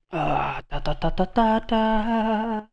Ta ta ta ta ta ta.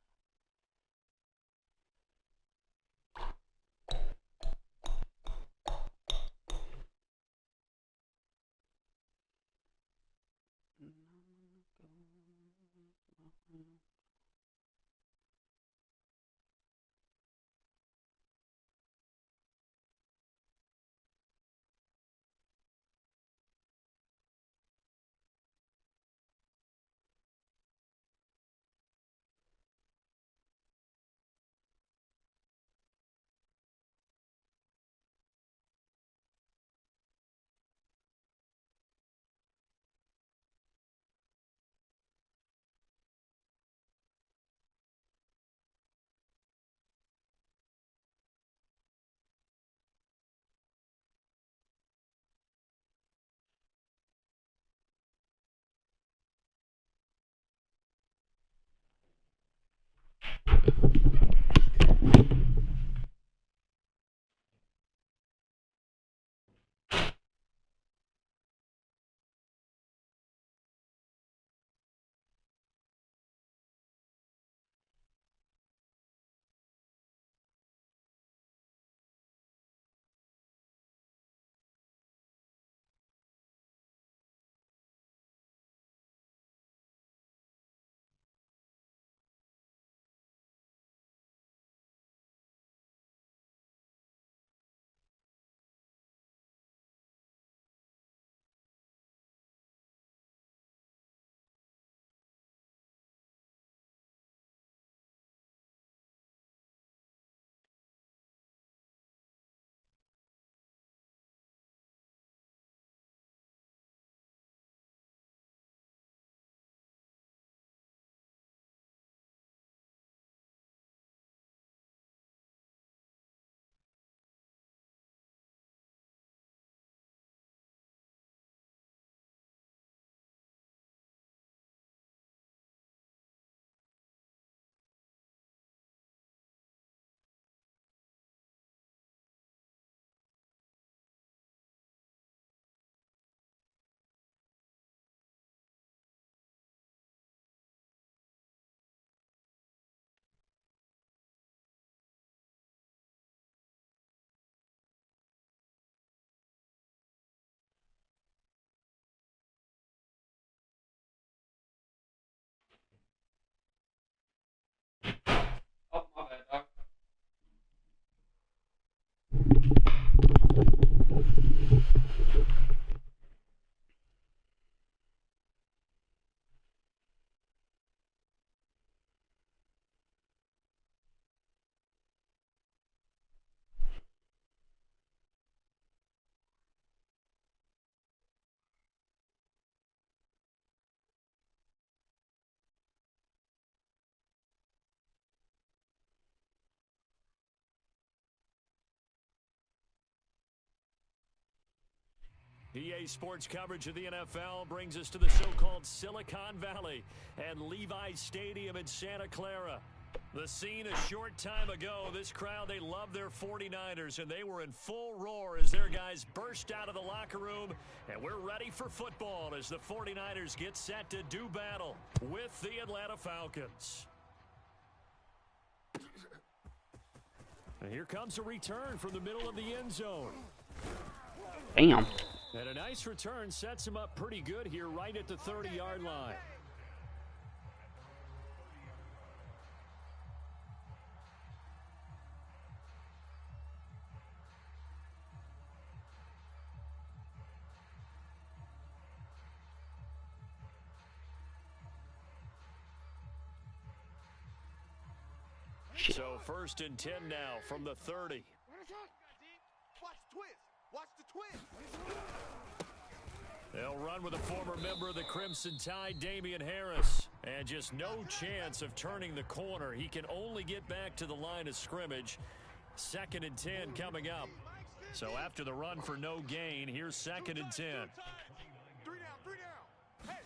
Oh, my bad, dog. EA Sports coverage of the NFL brings us to the so-called Silicon Valley and Levi's Stadium in Santa Clara. The scene a short time ago, this crowd, they love their 49ers, and they were in full roar as their guys burst out of the locker room, and we're ready for football as the 49ers get set to do battle with the Atlanta Falcons. And here comes a return from the middle of the end zone. Damn. And a nice return sets him up pretty good here right at the 30-yard line. Shit. So 1st and 10 now from the 30. Watch the twist. Watch the twist. They'll run with a former member of the Crimson Tide, Damian Harris. And just no chance of turning the corner. He can only get back to the line of scrimmage. 2nd and 10 coming up. So after the run for no gain, here's 2nd and 10. 3 down, 3 down. Hey.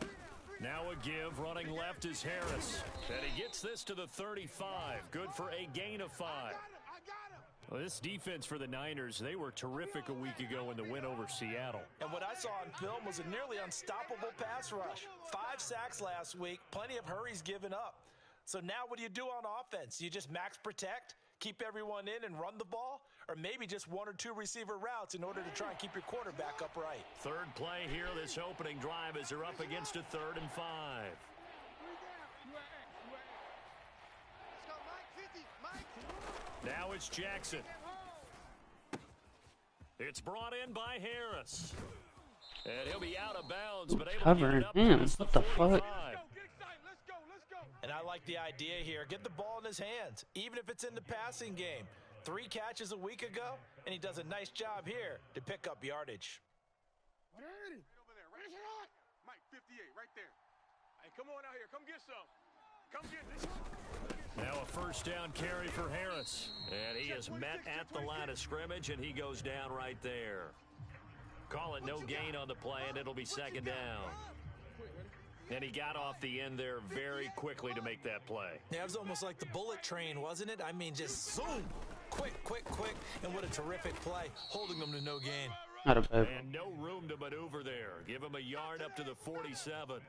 3 down, 3 down. Now a give, running left is Harris. And he gets this to the 35. Good for a gain of 5. I got him. Well, this defense for the Niners, they were terrific a week ago in the win over Seattle. And what I saw on film was a nearly unstoppable pass rush. 5 sacks last week, plenty of hurries given up. So now what do you do on offense? You just max protect, keep everyone in and run the ball, or maybe just 1 or 2 receiver routes in order to try and keep your quarterback upright. Third play here, this opening drive as they're up against a 3rd and 5. Now it's Jackson. It's brought in by Harris. And he'll be out of bounds, but able to Covering get it up him. past What the 45. fuck? And I like the idea here. Get the ball in his hands, even if it's in the passing game. 3 catches a week ago, and he does a nice job here to pick up yardage. Right over there, right there. Mike, 58, right there. Hey, come on out here. Come get some. Come get this. Now a first down carry for Harris. And he is met at the line of scrimmage, and he goes down right there. Call it no gain on the play, and it'll be 2nd down. And he got off the end there very quickly to make that play. Yeah, it was almost like the bullet train, wasn't it? I mean, just zoom. Quick, quick, quick. And what a terrific play, holding them to no gain. Not a bad. And no room to maneuver there. Give him a yard up to the 47.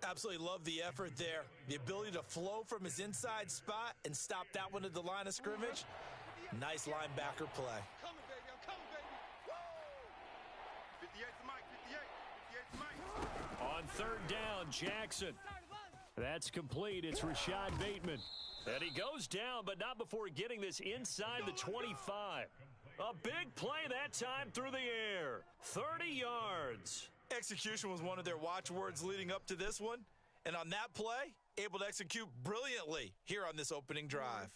Absolutely love the effort there. The ability to flow from his inside spot and stop that one at the line of scrimmage. Nice linebacker play. Coming, baby. I'm coming, baby. Woo! 58 to Mike. 58 to Mike. On 3rd down, Jackson. That's complete. It's Rashad Bateman. And he goes down, but not before getting this inside the 25. A big play that time through the air. 30 yards. Execution was one of their watchwords leading up to this one. And on that play, able to execute brilliantly here on this opening drive.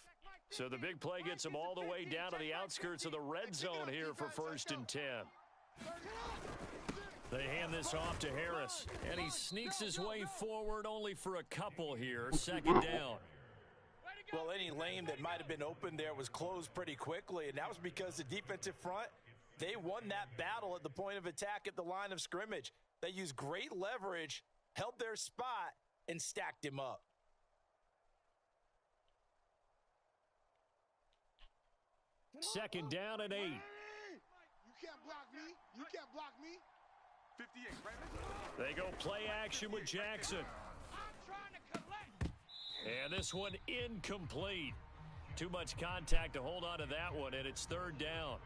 So the big play gets him all the way down to the outskirts of the red zone here for 1st and 10. They hand this off to Harris, and he sneaks his way forward only for a couple here. 2nd down. Well, any lane that might have been open there was closed pretty quickly, and that was because the defensive front, they won that battle at the point of attack at the line of scrimmage. They used great leverage, held their spot, and stacked him up. Second down and 8. You can't block me. You can't block me. 58, right? They go play action with Jackson. And this one incomplete. Too much contact to hold on to that one, and it's 3rd down.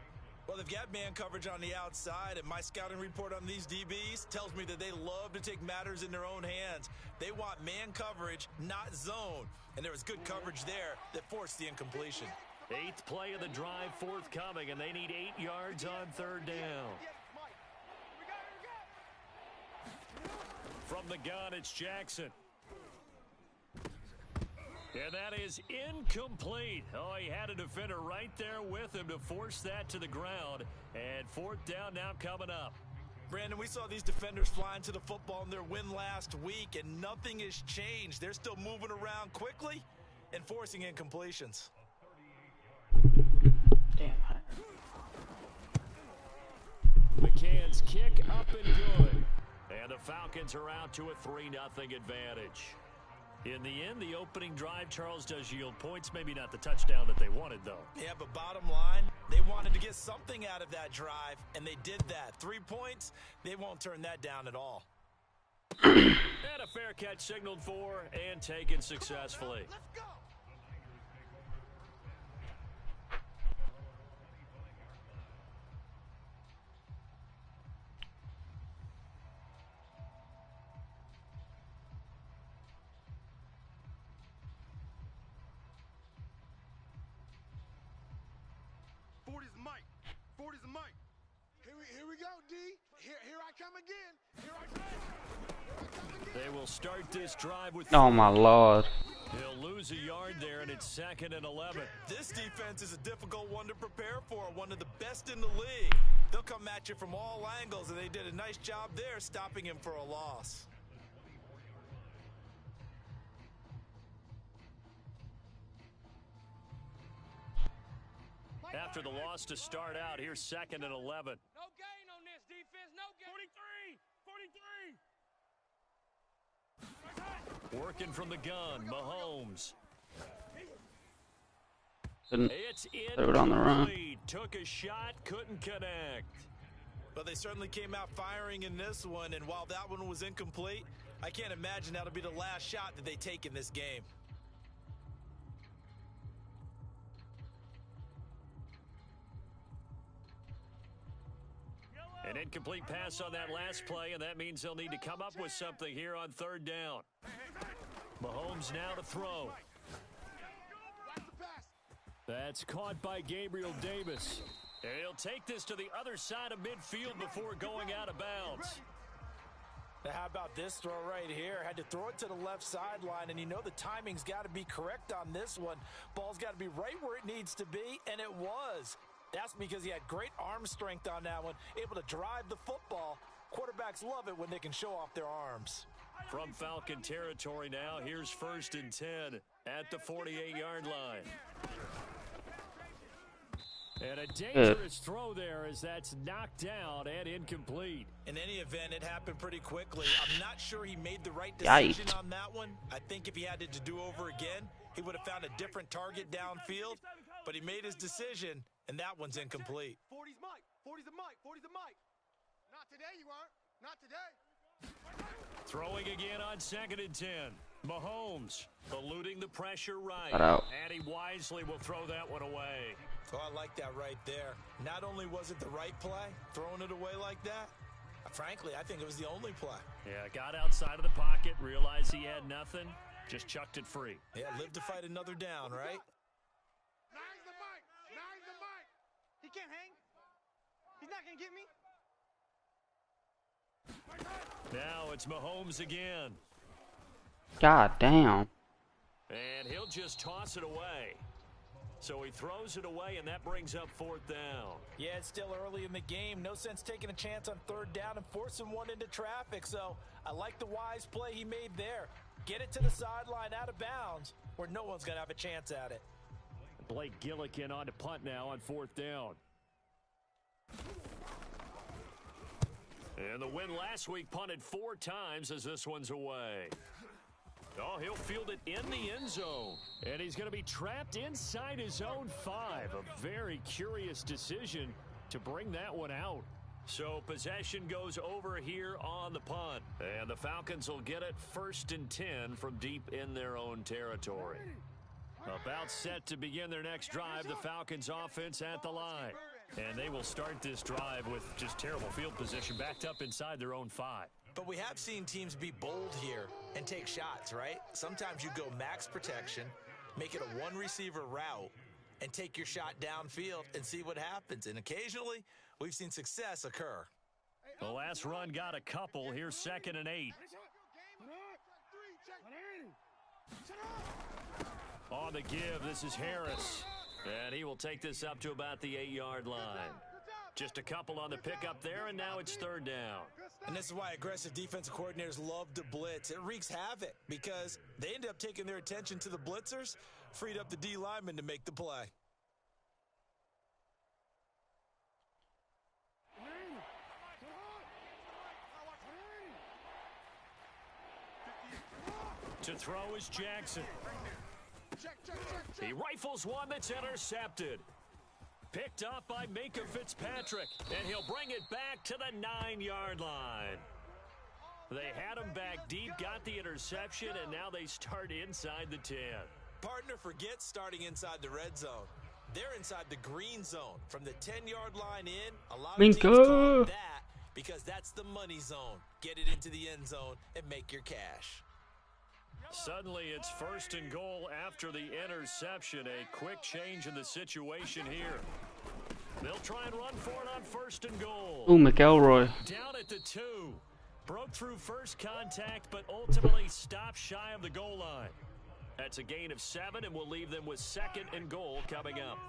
Well, they've got man coverage on the outside, and my scouting report on these DBs tells me that they love to take matters in their own hands. They want man coverage, not zone. And there was good coverage there that forced the incompletion. 8th play of the drive forthcoming, and they need 8 yards on 3rd down. From the gun, it's Jackson. And that is incomplete. Oh, he had a defender right there with him to force that to the ground. And 4th down now coming up. Brandon, we saw these defenders flying to the football in their win last week, and nothing has changed. They're still moving around quickly and forcing incompletions. Damn. McCann's kick up and good. And the Falcons are out to a 3-0 advantage. In the end, the opening drive, Charles, does yield points. Maybe not the touchdown that they wanted, though. Yeah, but bottom line, they wanted to get something out of that drive, and they did that. 3 points, they won't turn that down at all. And a fair catch signaled for and taken successfully. Let's go. Here we go, D. Here I come again. Here I come. They will start this drive with... Oh my lord. He'll lose a yard there, and it's 2nd and 11. This defense is a difficult one to prepare for, one of the best in the league. They'll come at you from all angles, and they did a nice job there stopping him for a loss. After the loss to start out, here's 2nd and 11. No gain on this defense. No gain. 43. Working from the gun, Mahomes. Couldn't It's throw it on the run. incomplete. Took a shot, couldn't connect. But they certainly came out firing in this one, and while that one was incomplete, I can't imagine that'll be the last shot that they take in this game. An incomplete pass on that last play, and that means they'll need to come up with something here on third down. Mahomes now to throw. That's caught by Gabriel Davis. And he'll take this to the other side of midfield before going out of bounds. Now, how about this throw right here? Had to throw it to the left sideline, and you know the timing's got to be correct on this one. Ball's got to be right where it needs to be, and it was. That's because he had great arm strength on that one, able to drive the football. Quarterbacks love it when they can show off their arms. From Falcon territory now, here's 1st and 10 at the 48-yard line. And a dangerous throw there as that's knocked down and incomplete. In any event, it happened pretty quickly. I'm not sure he made the right decision on that one. I think if he had it to do over again, he would have found a different target downfield. But he made his decision, and that one's incomplete. 40's Mike. 40's the Mike. 40's the Mike. Not today, you aren't. Not today. Throwing again on 2nd and 10. Mahomes eluding the pressure right. And he wisely will throw that one away. Oh, I like that right there. Not only was it the right play, throwing it away like that, frankly, I think it was the only play. Yeah, got outside of the pocket, realized he had nothing, just chucked it free. Yeah, live to fight another down, right? Nine's the Mike. Nine's the Mike. He can't hang. He's not going to get me. Now it's Mahomes again. God damn. And he'll just toss it away. So he throws it away, and that brings up 4th down. Yeah, it's still early in the game. No sense taking a chance on 3rd down and forcing one into traffic. So I like the wise play he made there. Get it to the sideline out of bounds where no one's going to have a chance at it. Blake Gillikin on to punt now on 4th down. And the win last week punted 4 times as this one's away. Oh, he'll field it in the end zone. And he's going to be trapped inside his own 5. A very curious decision to bring that one out. So possession goes over here on the punt. And the Falcons will get it 1st and 10 from deep in their own territory. About set to begin their next drive, the Falcons offense at the line. And they will start this drive with just terrible field position backed up inside their own 5. But we have seen teams be bold here and take shots, right? Sometimes you go max protection, make it a one-receiver route, and take your shot downfield and see what happens. And occasionally, we've seen success occur. The last run got a couple. Here's 2nd and 8. On the give, this is Harris. And he will take this up to about the 8-yard line. Just a couple on the pickup there, and now it's 3rd down. And this is why aggressive defensive coordinators love to blitz. It wreaks havoc because they end up taking their attention to the blitzers, freed up the D lineman to make the play. To throw is Jackson. He rifles one that's intercepted. Picked up by Minka Fitzpatrick, and he'll bring it back to the 9-yard line. They had him back deep, got the interception, and now they start inside the 10. Partner forgets starting inside the red zone. They're inside the green zone. From the 10-yard line in, a lot of teams call it that because that's the money zone. Get it into the end zone and make your cash. Suddenly, it's 1st and goal after the interception. A quick change in the situation here. They'll try and run for it on 1st and goal. Ooh, McElroy. Down at the 2. Broke through first contact, but ultimately stopped shy of the goal line. That's a gain of 7, and we'll leave them with 2nd and goal coming up.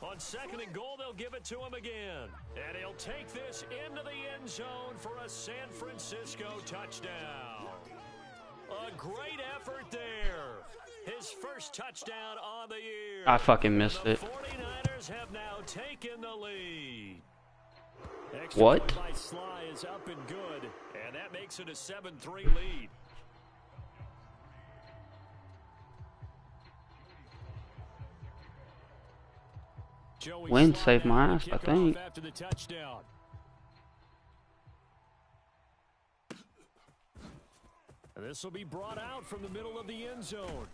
On 2nd and goal, they'll give it to him again. And he'll take this into the end zone for a San Francisco touchdown. A great effort there. His first touchdown on the year. I fucking missed it. The 49ers have now taken the lead. Extra What? point by Sly is up and good, and that makes it a 7-3 lead. Joey Wind saw saved that my on the ass, I kickoff think. after the touchdown. And this will be brought out from the middle of the end zone.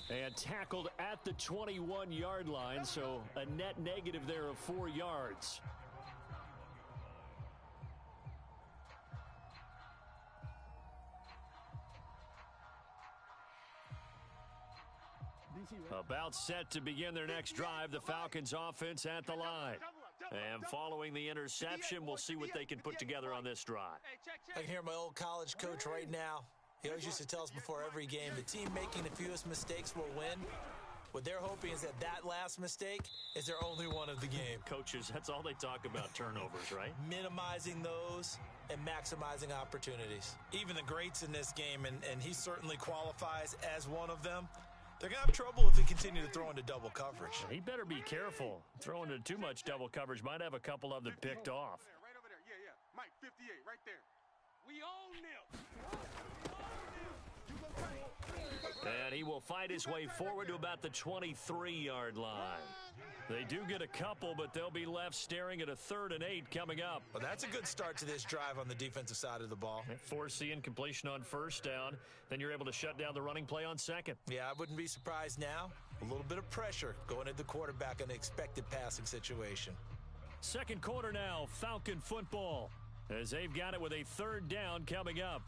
And tackled at the 21-yard line, so a net negative there of 4 yards. About set to begin their next drive, the Falcons offense at the line. And following the interception, we'll see what they can put together on this drive. I can hear my old college coach right now. He always used to tell us before every game, the team making the fewest mistakes will win. What they're hoping is that last mistake is their only one of the game. Coaches, that's all they talk about, turnovers, right? Minimizing those and maximizing opportunities. Even the greats in this game, and he certainly qualifies as one of them, they're going to have trouble if they continue to throw into double coverage. He better be careful. Throwing into too much double coverage might have a couple of them picked off. Right over there. Yeah. Mike, 58, right there. We own them. And he will fight his way forward to about the 23-yard line. They do get a couple, but they'll be left staring at a 3rd and 8 coming up. Well, that's a good start to this drive on the defensive side of the ball. Force the incompletion on 1st down. Then you're able to shut down the running play on 2nd. Yeah, I wouldn't be surprised now. A little bit of pressure going at the quarterback in an expected passing situation. 2nd quarter now, Falcon football, as they've got it with a 3rd down coming up.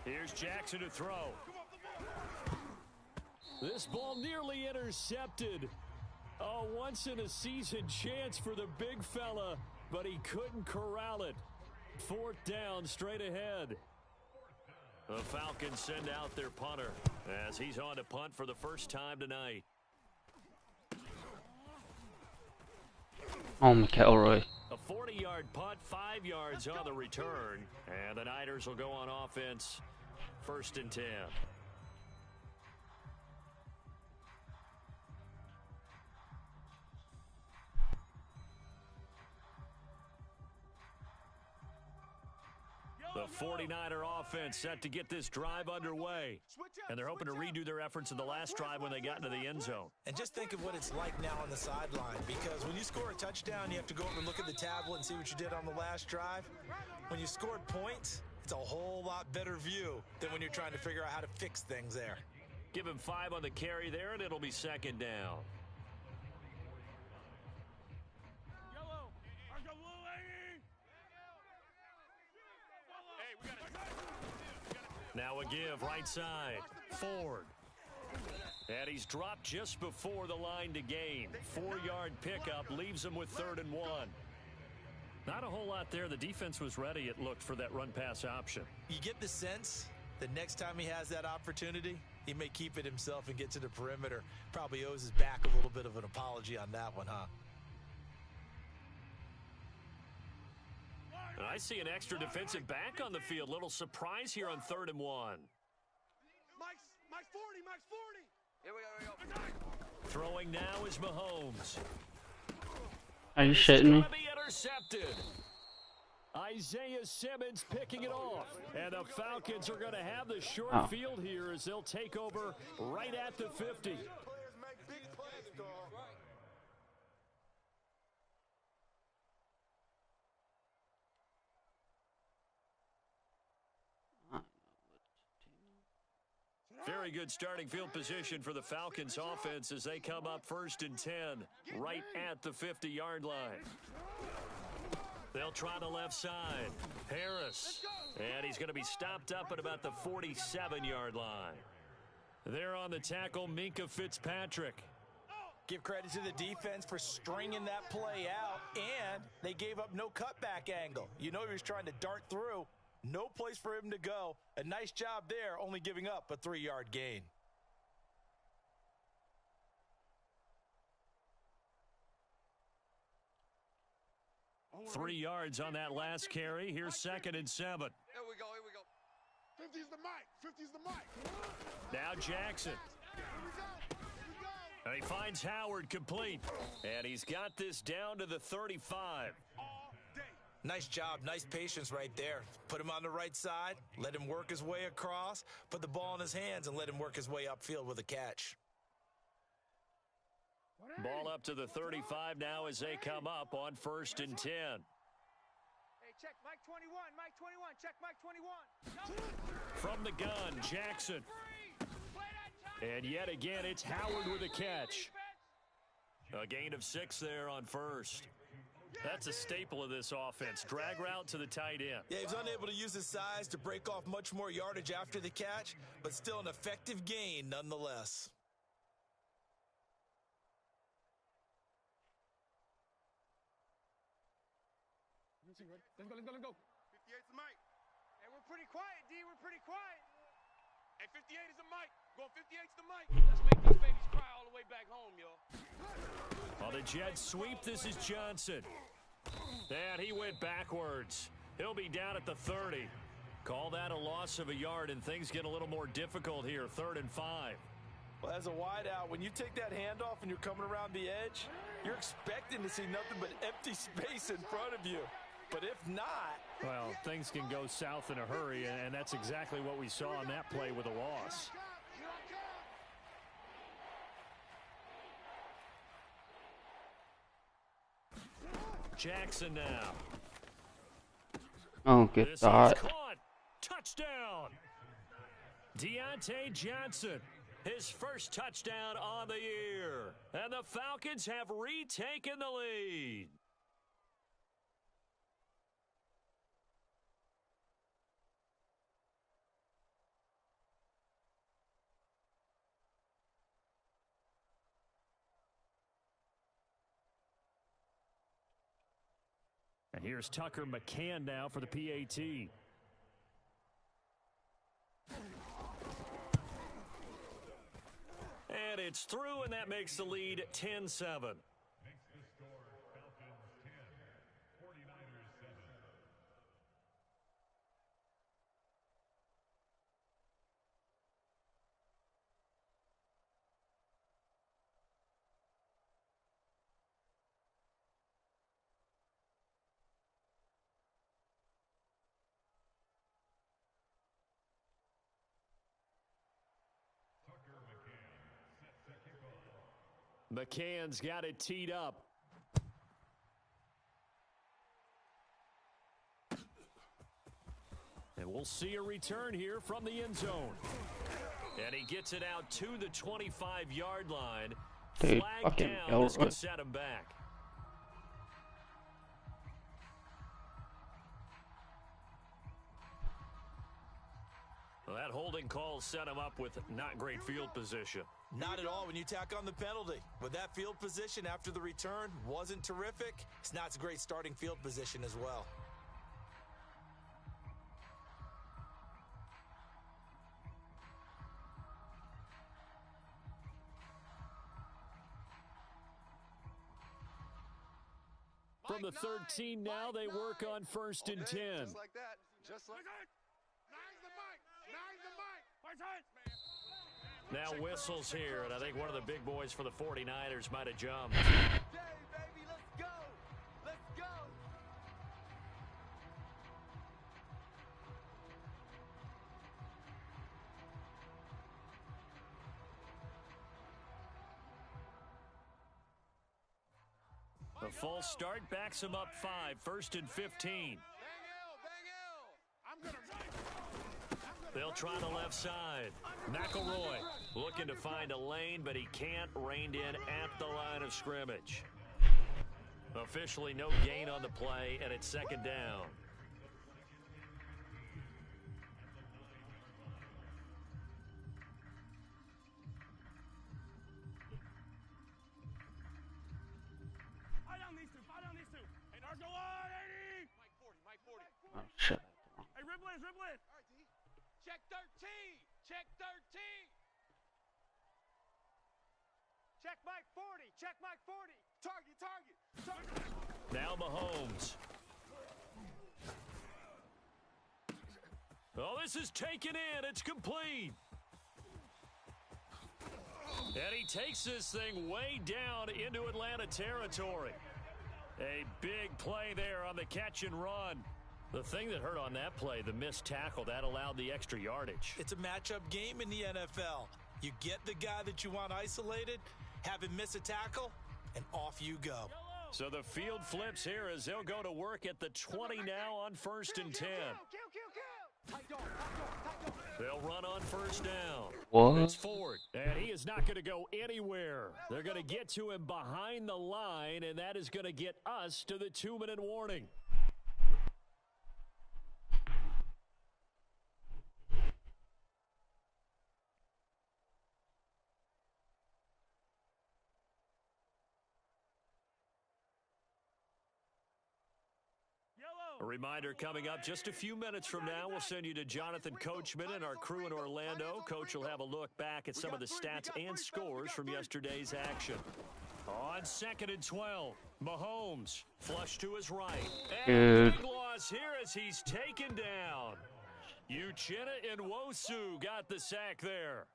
Here's Jackson to throw. This ball nearly intercepted. A once-in-a-season chance for the big fella, but he couldn't corral it. 4th down straight ahead. The Falcons send out their punter as he's on to punt for the first time tonight. Oh, McElroy. A 40-yard punt, 5 yards on the return. And the Niners will go on offense, 1st and 10. The 49er offense set to get this drive underway. And they're hoping to redo their efforts in the last drive when they got into the end zone. And just think of what it's like now on the sideline, because when you score a touchdown, you have to go over and look at the tablet and see what you did on the last drive. When you scored points, it's a whole lot better view than when you're trying to figure out how to fix things there. Give him 5 on the carry there, and it'll be 2nd down. Now a give, right side. Ford. And he's dropped just before the line to gain. 4-yard pickup leaves him with 3rd and 1. Not a whole lot there. The defense was ready, it looked, for that run-pass option. You get the sense that next time he has that opportunity, he may keep it himself and get to the perimeter. Probably owes his back a little bit of an apology on that one, huh? And I see an extra defensive back on the field. Little surprise here on 3rd and 1. Mike's 40. Mike's 40. Here we go. Throwing now is Mahomes. Are you shitting me? Be intercepted. Isaiah Simmons picking it off. And the Falcons are going to have the short field here as they'll take over right at the 50. Very good starting field position for the Falcons offense as they come up 1st and 10 right at the 50-yard line. They'll try the left side. Harris. And he's going to be stopped up at about the 47-yard line. There on the tackle, Minkah Fitzpatrick. Give credit to the defense for stringing that play out, and they gave up no cutback angle. You know he was trying to dart through. No place for him to go. A nice job there, only giving up a 3-yard gain. 3 yards on that last carry. Here's 2nd and 7. Here we go, here we go. 50's the mic, 50's the mic. Now Jackson. Here we go, here we go. And he finds Howard complete. And he's got this down to the 35. All day. Nice job, nice patience right there. Put him on the right side, let him work his way across, put the ball in his hands, and let him work his way upfield with a catch. Ball up to the 35 now as they come up on 1st and 10. Hey, check Mike 21, Mike 21, check Mike 21. From the gun, Jackson. And yet again, it's Howard with a catch. A gain of 6 there on 1st. That's a staple of this offense. Drag route to the tight end. Yeah, he was unable to use his size to break off much more yardage after the catch, but still an effective gain nonetheless. Let's go. 58's the mic. Hey, we're pretty quiet, D. We're pretty quiet. Hey, 58 is the mic. Going 58's the mic. Let's make these babies cry all the way back home, y'all. On the Jets sweep, this is Johnson. And he went backwards. He'll be down at the 30. Call that a loss of a yard, and things get a little more difficult here. 3rd and 5. Well, as a wideout, when you take that handoff and you're coming around the edge, you're expecting to see nothing but empty space in front of you. But if not... Well, things can go south in a hurry, and that's exactly what we saw on that play with a loss. Jackson now. Oh, good This thought. is caught. Touchdown. Deontay Johnson, his first touchdown on the year. And the Falcons have retaken the lead. And here's Tucker McCann now for the PAT. And it's through, and that makes the lead 10-7. McCann's got it teed up. And we'll see a return here from the end zone. And he gets it out to the 25-yard line. Dude, Flag fucking down. This Elroy. could set him back. Well, that holding call set him up with not great field position. Not at all when you tack on the penalty. With that field position after the return wasn't terrific. It's not a great starting field position as well. From the 13 now, they work on 1st and 10. Just like that. Just like that. Nine's the mic. Nine's the mic. Now whistles here, and I think one of the big boys for the 49ers might have jumped. Day, baby, let's go. Let's go. The false start backs him up 5, 1st and 15. Bang L, bang L. I'm going to They'll try the left side. McElroy looking to find a lane, but he can't. Reined in at the line of scrimmage. Officially no gain on the play, and it's 2nd down. Fire down these two. Hey, Narco, 80. Mike 40. Oh, shit. Hey, Ripley. All right, D. Check 13. Check 13. Check Mike 40. Check Mike 40. Target. Now Mahomes. Oh, this is taken in. It's complete. And he takes this thing way down into Atlanta territory. A big play there on the catch and run. The thing that hurt on that play, the missed tackle, that allowed the extra yardage. It's a matchup game in the NFL. You get the guy that you want isolated, have him miss a tackle, and off you go. So the field flips here as they'll go to work at the 20 now on 1st and 10. They'll run on 1st down. What? It's Ford, and he is not going to go anywhere. They're going to get to him behind the line, and that is going to get us to the 2-minute warning. A reminder coming up just a few minutes from now. We'll send you to Jonathan Coachman and our crew in Orlando. Coach will have a look back at some of the stats and scores from yesterday's action. On 2nd and 12, Mahomes flush to his right. And big loss here as he's taken down. Uchenna Nwosu got the sack there.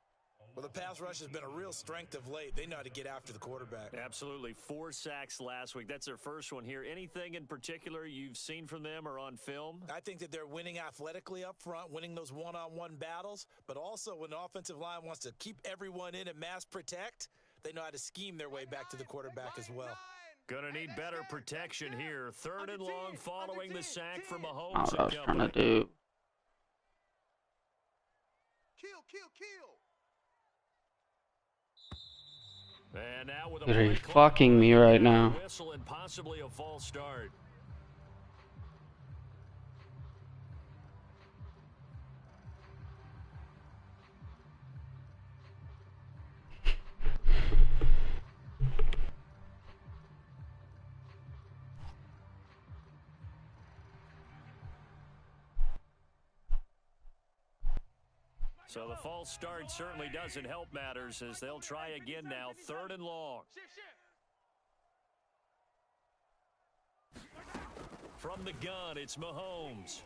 Well, the pass rush has been a real strength of late. They know how to get after the quarterback. Absolutely. 4 sacks last week. That's their first one here. Anything in particular you've seen from them or on film? I think that they're winning athletically up front, winning those one-on-one battles, but also when the offensive line wants to keep everyone in and mass protect, they know how to scheme their way back to the quarterback as well. Gonna need better protection here. 3rd and long following the sack for Oh, Mahomes that was and trying to company. do. Kill. And now with a Are you play clock, fucking me right now? whistle and possibly a false start. So the false start certainly doesn't help matters as they'll try again now. 3rd and long. From the gun, it's Mahomes.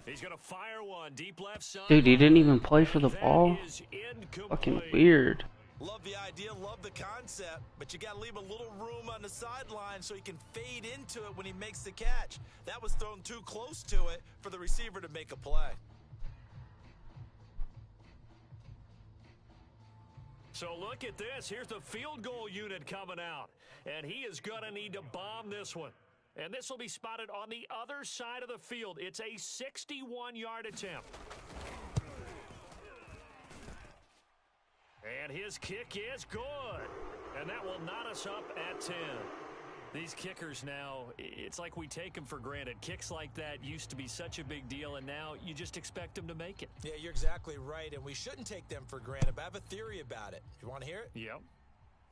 He's going to fire one deep left side. Dude, he didn't even play for the That ball. is incomplete. Fucking weird. Love the idea, love the concept, but you got to leave a little room on the sideline so he can fade into it when he makes the catch. That was thrown too close to it for the receiver to make a play. So look at this. Here's the field goal unit coming out. And he is going to need to bomb this one. And this will be spotted on the other side of the field. It's a 61-yard attempt. And his kick is good. And that will knot us up at 10. These kickers now, it's like we take them for granted. Kicks like that used to be such a big deal, and now you just expect them to make it. Yeah, you're exactly right, and we shouldn't take them for granted, but I have a theory about it. You want to hear it? Yep.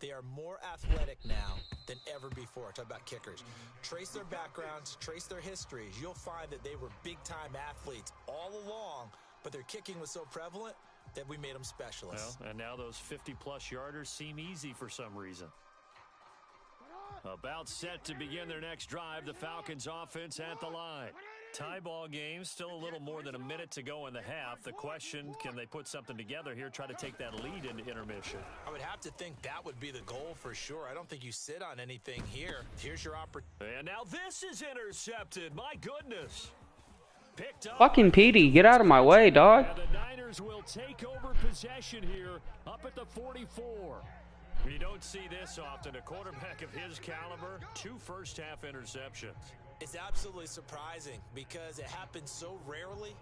They are more athletic now than ever before. Talk about kickers. Trace their backgrounds, trace their histories. You'll find that they were big-time athletes all along, but their kicking was so prevalent that we made them specialists. Well, and now those 50-plus yarders seem easy for some reason. About set to begin their next drive, the Falcons offense at the line. Tie ball game, still a little more than a minute to go in the half. The question, can they put something together here, try to take that lead into intermission? I would have to think that would be the goal for sure. I don't think you sit on anything here. Here's your opportunity. And now this is intercepted. My goodness. Picked up. Fucking Petey, get out of my way, dog. And the Niners will take over possession here up at the 44. You don't see this often. A quarterback of his caliber, 2 first-half interceptions. It's absolutely surprising because it happens so rarely.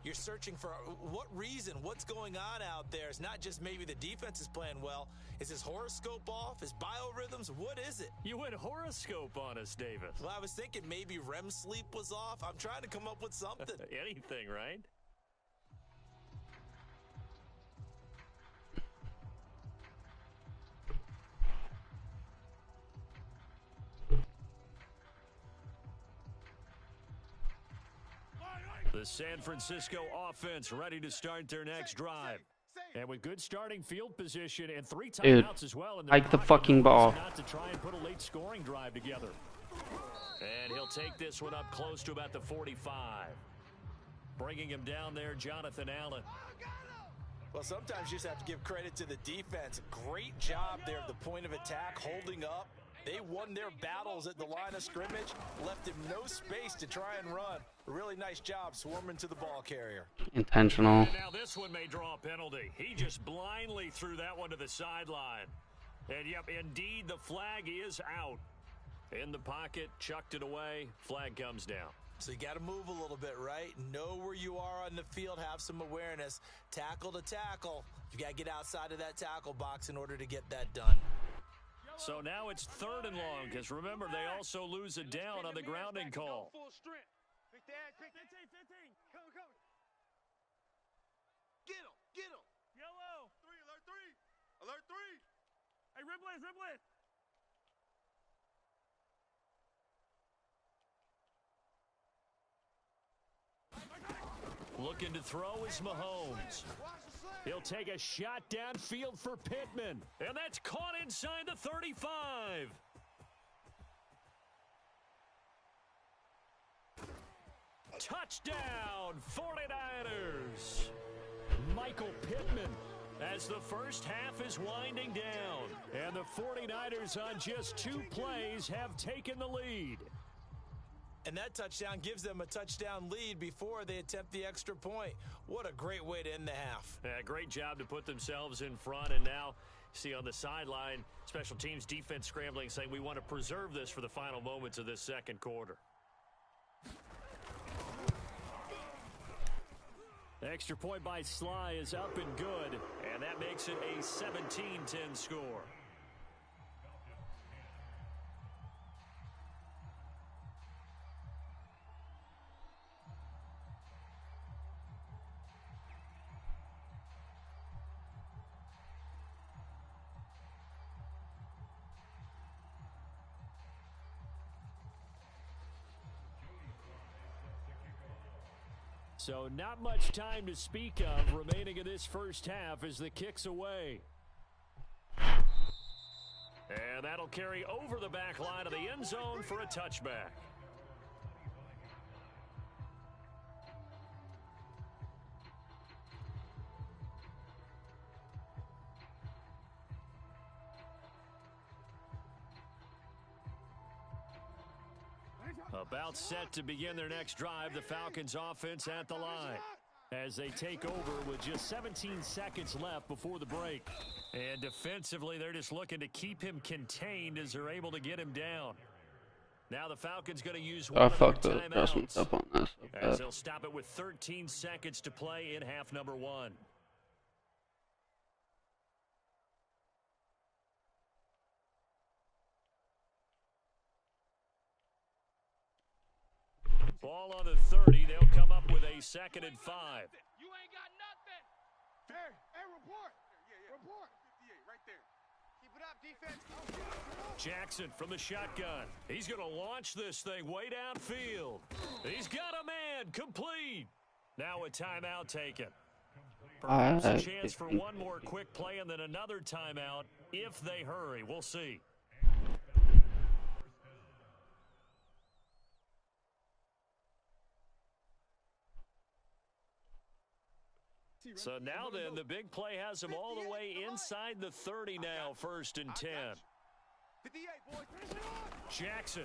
You're searching for what reason, what's going on out there. It's not just maybe the defense is playing well. Is his horoscope off? His biorhythms? What is it? You went horoscope on us, Davis. Well, I was thinking maybe REM sleep was off. I'm trying to come up with something. Anything, right? The San Francisco offense ready to start their next drive. And with good starting field position and 3 Dude, timeouts as well in their hike the pocket, fucking no ball. reason not to try and put a late scoring drive together. And he'll take this one up close to about the 45. Bringing him down there, Jonathan Allen. Well, sometimes you just have to give credit to the defense. Great job there at the point of attack, holding up. They won their battles at the line of scrimmage, left him no space to try and run. A really nice job swarming to the ball carrier. Intentional. And now this one may draw a penalty. He just blindly threw that one to the sideline. And, yep, indeed, the flag is out. In the pocket, chucked it away, flag comes down. So you got to move a little bit, right? Know where you are on the field, have some awareness. Tackle to tackle. You got to get outside of that tackle box in order to get that done. So now it's 3rd and long, because remember, they also lose it down on the grounding call. Pick that, pick 15, 15. Come. Get him. Yellow. 3, alert 3. Alert 3. Hey, Riblet. Looking to throw is Mahomes. He'll take a shot downfield for Pittman. And that's caught inside the 35. Touchdown, 49ers. Michael Pittman as the first half is winding down. And the 49ers on just 2 plays have taken the lead. And that touchdown gives them a touchdown lead before they attempt the extra point. What a great way to end the half. Yeah, great job to put themselves in front. And now, see on the sideline, special teams defense scrambling, saying we want to preserve this for the final moments of this second quarter. Extra point by Sly is up and good. And that makes it a 17-10 score. So not much time to speak of remaining in this first half as the kick's away. And that'll carry over the back line of the end zone for a touchback. About set to begin their next drive, the Falcons offense at the line as they take over with just 17 seconds left before the break. And defensively, they're just looking to keep him contained as they're able to get him down. Now the Falcons going to use one of their timeouts up on this. as they'll stop it with 13 seconds to play in half number 1. Ball on the 30. They'll come up with a 2nd and 5. You ain't got nothing. Hey, report. Yeah. Report. 58, right there. Keep it up, defense. Jackson from the shotgun. He's going to launch this thing way downfield. He's got a man complete. Now a timeout taken. Perhaps a chance for one more quick play and then another timeout if they hurry. We'll see. So now then, the big play has them all the way inside the 30 now, 1st and 10. 58, boys. Jackson.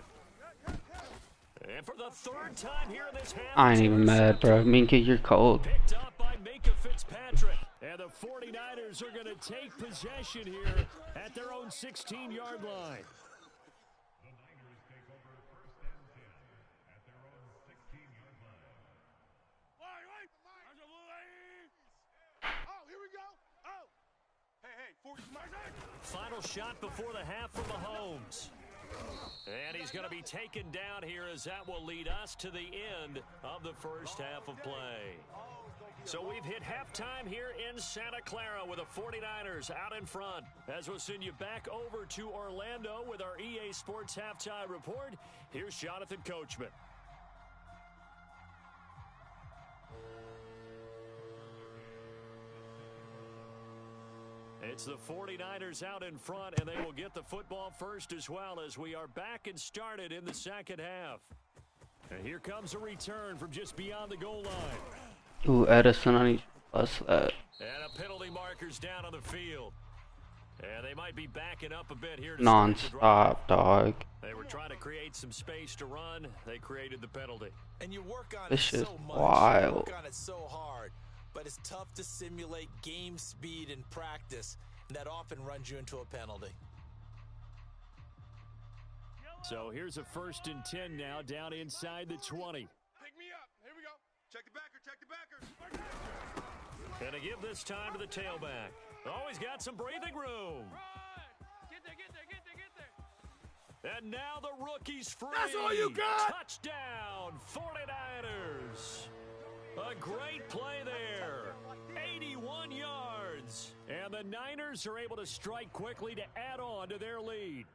And for the 3rd time here in this half. I ain't even mad, bro. Minka, you're cold. Picked up by Minka Fitzpatrick. And the 49ers are going to take possession here at their own 16-yard line. Final shot before the half from Mahomes. And he's going to be taken down here as that will lead us to the end of the first half of play. So we've hit halftime here in Santa Clara with the 49ers out in front. As we'll send you back over to Orlando with our EA Sports Halftime Report, here's Jonathan Coachman. It's the 49ers out in front, and they will get the football first as well as we are back and started in the second half. And here comes a return from just beyond the goal line. Ooh, Edison, I need to bust that. And a penalty marker's down on the field. And they might be backing up a bit here. Non-stop, dog. They were trying to create some space to run. They created the penalty. And you work on This it is so much. wild. You work on it so hard. But it's tough to simulate game speed in practice. And that often runs you into a penalty. So here's a 1st and 10 now down inside the 20. Pick me up. Here we go. Check the backer. Check the backer. And to give this time to the tailback. Always got some breathing room. Get there, get there, get there, get there. And now the rookie's free. That's all you got? Touchdown, 49ers. A great play there. 81 yards. And the Niners are able to strike quickly to add on to their lead.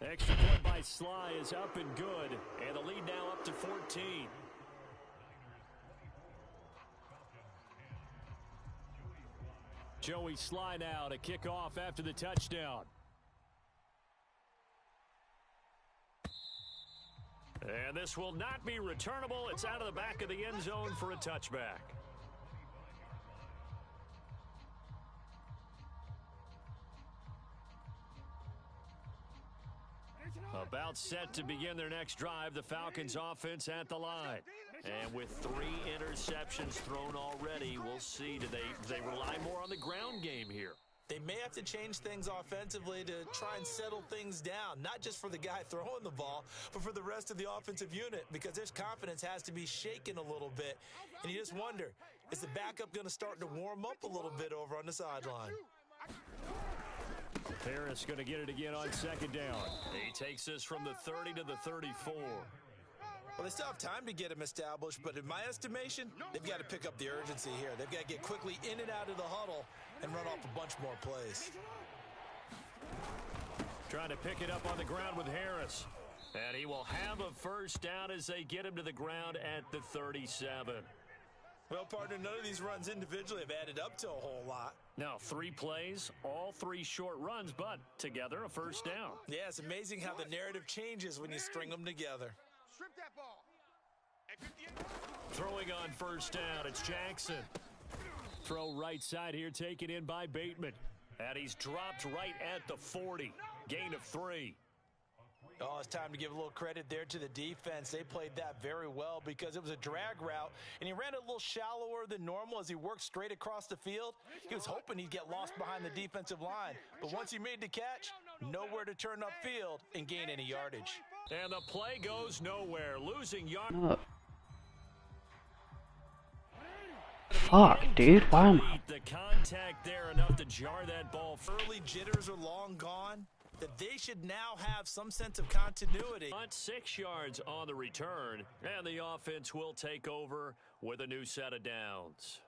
Extra point by Sly is up and good. And the lead now up to 14. Joey Sly now to kick off after the touchdown. And this will not be returnable. It's out of the back of the end zone for a touchback. About set to begin their next drive, the Falcons offense at the line. And with 3 interceptions thrown already, we'll see. Do they rely more on the ground game here? They may have to change things offensively to try and settle things down, not just for the guy throwing the ball, but for the rest of the offensive unit, because their confidence has to be shaken a little bit. And you just wonder, is the backup going to start to warm up a little bit over on the sideline? Harris going to get it again on 2nd down. He takes this from the 30 to the 34. Well, they still have time to get him established, but in my estimation, they've got to pick up the urgency here. They've got to get quickly in and out of the huddle and run off a bunch more plays. Trying to pick it up on the ground with Harris. And he will have a 1st down as they get him to the ground at the 37. Well, partner, none of these runs individually have added up to a whole lot. Now, 3 plays, all 3 short runs, but together a 1st down. Yeah, it's amazing how the narrative changes when you string them together. Strip that ball. Throwing on 1st down, it's Jackson. Throw right side here, taken in by Bateman. And he's dropped right at the 40. Gain of 3. Oh, it's time to give a little credit there to the defense. They played that very well because it was a drag route, and he ran a little shallower than normal as he worked straight across the field. He was hoping he'd get lost behind the defensive line, but once he made the catch, nowhere to turn upfield and gain any yardage. And the play goes nowhere, losing yard. Fuck, dude, why am I? The contact there enough to jar that ball. Early jitters are long gone. That they should now have some sense of continuity. 6 yards on the return, and the offense will take over with a new set of downs.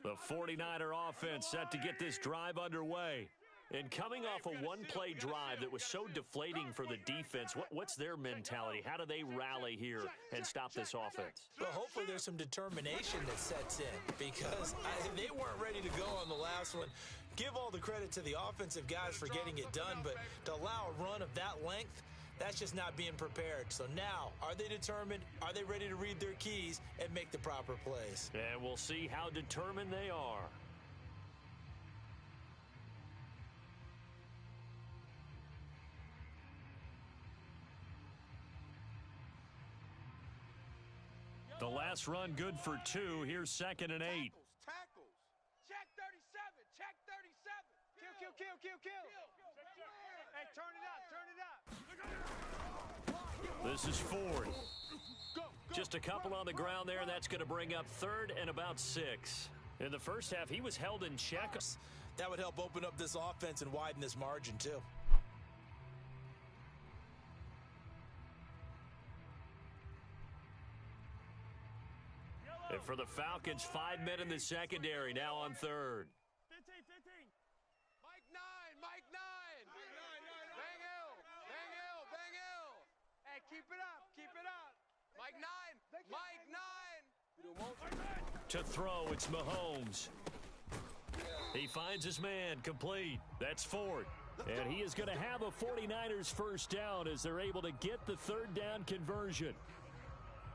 The 49er offense set to get this drive underway. And coming off a one-play drive that was so deflating for the defense, what's their mentality? How do they rally here and stop this offense? Well, hopefully there's some determination that sets in because they weren't ready to go on the last one. Give all the credit to the offensive guys for getting it done, but to allow a run of that length, that's just not being prepared. So now, are they determined? Are they ready to read their keys and make the proper plays? And we'll see how determined they are. The last run good for 2. Here's 2nd and 8. Tackles. Check 37. Check 37. Kill. Hey, turn it up. This is Ford. Just a couple on the ground there, and that's going to bring up 3rd and about 6. In the first half, he was held in check. That would help open up this offense and widen this margin, too. And for the Falcons, 5 men in the secondary, now on 3rd. 15. Mike 9. To throw, it's Mahomes. He finds his man, complete. That's Ford. And he is going to have a 49ers first down as they're able to get the third down conversion.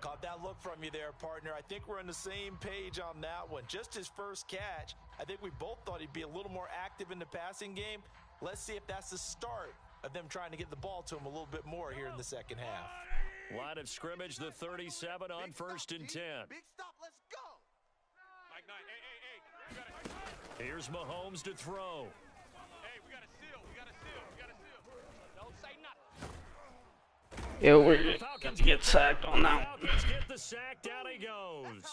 Caught that look from you there, partner. I think we're on the same page on that one. Just his first catch. I think we both thought he'd be a little more active in the passing game. Let's see if that's the start of them trying to get the ball to him a little bit more here in the second half. Line of scrimmage, the 37 on first and 10. Big stop, let's go. Mike 9, hey. Here's Mahomes to throw. Hey, we got a seal. Don't say nothing. Yeah, we're gonna get sacked on that one. Falcons get the sack, down he goes.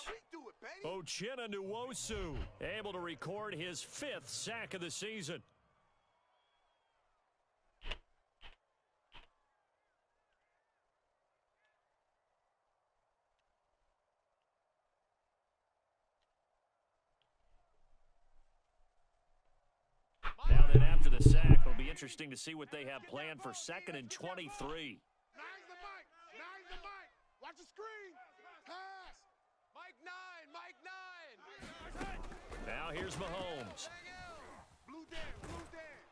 Uchenna Nwosu able to record his 5th sack of the season. Now then, after the sack, it'll be interesting to see what they have planned for 2nd and 23. Nice the mic. Watch the screen. Pass. Mike 9. Now here's Mahomes. Blue down.